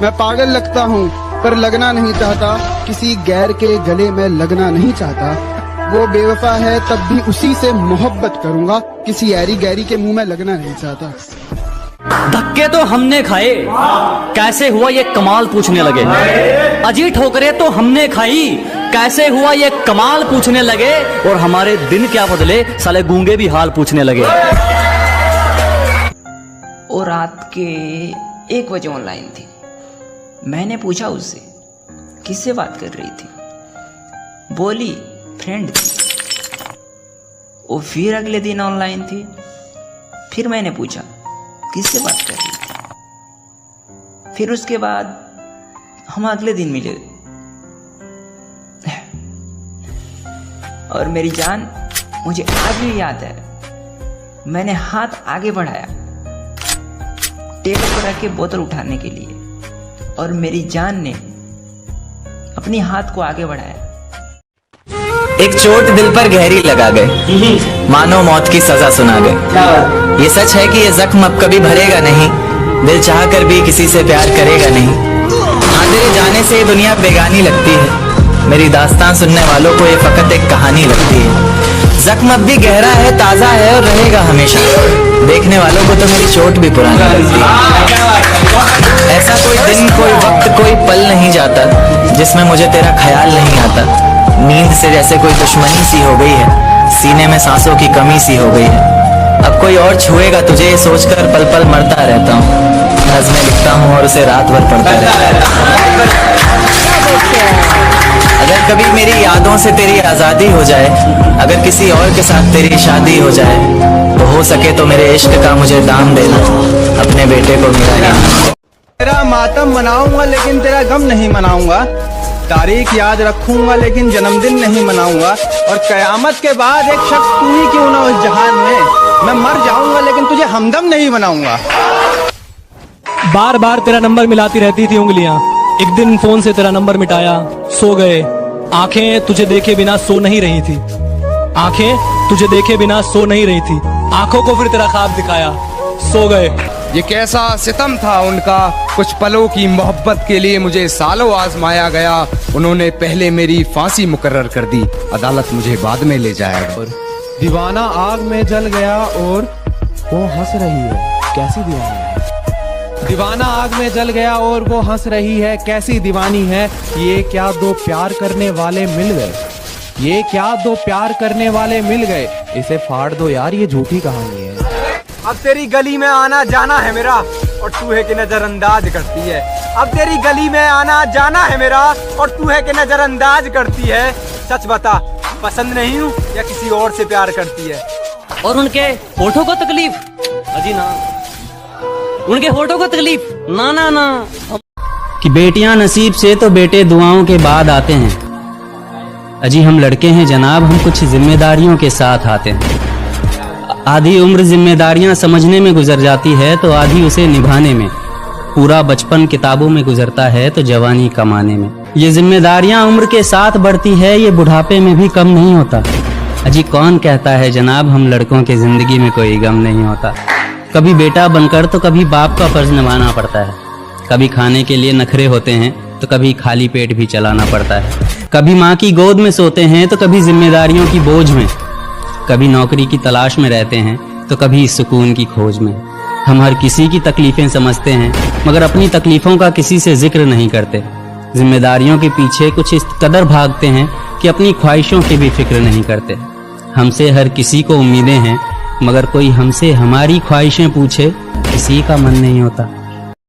मैं पागल लगता हूँ पर लगना नहीं चाहता, किसी गैर के गले में लगना नहीं चाहता। वो बेवफा है तब भी उसी से मोहब्बत करूंगा, किसी ऐरी गैरी के मुंह में लगना नहीं चाहता। धक्के तो हमने खाए, कैसे हुआ ये कमाल पूछने लगे। अजी ठोकरें तो हमने खाई, कैसे हुआ ये कमाल पूछने लगे। और हमारे दिन क्या बदले, साले गूंगे भी हाल पूछने लगे। और रात के 1 बजे ऑनलाइन थी। मैंने पूछा उससे किससे बात कर रही थी, बोली फ्रेंड थी। वो फिर अगले दिन ऑनलाइन थी। फिर मैंने पूछा किससे बात कर रही थी। फिर उसके बाद हम अगले दिन मिले और मेरी जान मुझे आज भी याद है। मैंने हाथ आगे बढ़ाया टेबल पर रख के बोतल उठाने के लिए, और मेरी जान ने अपनी हाथ को आगे बढ़ाया। एक चोट दिल पर गहरी लगा गए, मानो मौत की सजा सुना गए। ये सच है कि ये जख्म अब कभी भरेगा नहीं, दिल चाह कर भी किसी से प्यार करेगा नहीं। हाँ, तेरे जाने से ये दुनिया बेगानी लगती है, मेरी दास्तान सुनने वालों को ये फकत एक कहानी लगती है। जख्म अब भी गहरा है, ताजा है और रहेगा हमेशा, देखने वालों को तो मेरी चोट भी पुरानी लगती है। ऐसा कोई दिन, कोई वक्त, कोई पल नहीं जाता जिसमें मुझे तेरा ख्याल नहीं आता। नींद से जैसे कोई दुश्मनी सी हो गई है, सीने में सांसों की कमी सी हो गई है। अब कोई और छुएगा तुझे ये सोचकर पल पल मरता रहता हूँ। नज़्में लिखता हूँ और उसे रात भर पढ़ता रहता हूँ। अगर कभी मेरी यादों से तेरी आज़ादी हो जाए, अगर किसी और के साथ तेरी शादी हो जाए, तो हो सके तो मेरे इश्क का मुझे दाम देना, अपने बेटे को मेरा नाम। तेरा मातम मनाऊंगा लेकिन तेरा गम नहीं मनाऊंगा, तारीख याद रखूंगा लेकिन जन्मदिन नहीं मनाऊंगा, और कयामत के बाद एक शख्स तू ही क्यों ना उस जहान में, मैं मर जाऊंगा लेकिन तुझे हमदम नहीं बनाऊंगा। बार बार तेरा नंबर मिलाती रहती थी उंगलियां, एक दिन फोन से तेरा नंबर मिटाया, सो गए। आंखें तुझे देखे बिना सो नहीं रही थी, आंखें तुझे देखे बिना सो नहीं रही थी। आंखों को फिर तेरा ख्वाब दिखाया, सो गए। ये कैसा सितम था उनका, कुछ पलों की मोहब्बत के लिए मुझे सालों आजमाया गया। उन्होंने पहले मेरी फांसी मुकर्रर कर दी, अदालत मुझे बाद में ले जाएगा। दीवाना आग में जल गया और वो हंस रही है, कैसी दीवानी है। दीवाना आग में जल गया और वो हंस रही है, कैसी दीवानी है। ये क्या दो प्यार करने वाले मिल गए, ये क्या दो प्यार करने वाले मिल गए। इसे फाड़ दो यार, ये झूठी कहानी है। अब तेरी गली में आना जाना है मेरा, और तू है कि नजरअंदाज करती है। अब तेरी गली में आना जाना है मेरा, और तू है कि नजरअंदाज करती है। सच बता, पसंद नहीं हूँ या किसी और से प्यार करती है। और उनके होठों को तकलीफ, अजी ना, उनके होठों को तकलीफ ना ना ना। कि बेटियां नसीब से तो बेटे दुआओं के बाद आते हैं। अजी हम लड़के हैं जनाब, हम कुछ जिम्मेदारियों के साथ आते हैं। आधी उम्र जिम्मेदारियां समझने में गुजर जाती है तो आधी उसे निभाने में। पूरा बचपन किताबों में गुजरता है तो जवानी कमाने में। ये जिम्मेदारियां उम्र के साथ बढ़ती है, ये बुढ़ापे में भी कम नहीं होता। अजी कौन कहता है जनाब हम लड़कों के जिंदगी में कोई गम नहीं होता। कभी बेटा बनकर तो कभी बाप का फर्ज निभाना पड़ता है। कभी खाने के लिए नखरे होते हैं तो कभी खाली पेट भी चलाना पड़ता है। कभी माँ की गोद में सोते हैं तो कभी जिम्मेदारियों की बोझ में। कभी नौकरी की तलाश में रहते हैं तो कभी सुकून की खोज में। हम हर किसी की तकलीफें समझते हैं मगर अपनी तकलीफों का किसी से जिक्र नहीं करते। जिम्मेदारियों के पीछे कुछ इस कदर भागते हैं कि अपनी ख्वाहिशों की भी फिक्र नहीं करते। हमसे हर किसी को उम्मीदें हैं मगर कोई हमसे हमारी ख्वाहिशें पूछे किसी का मन नहीं होता।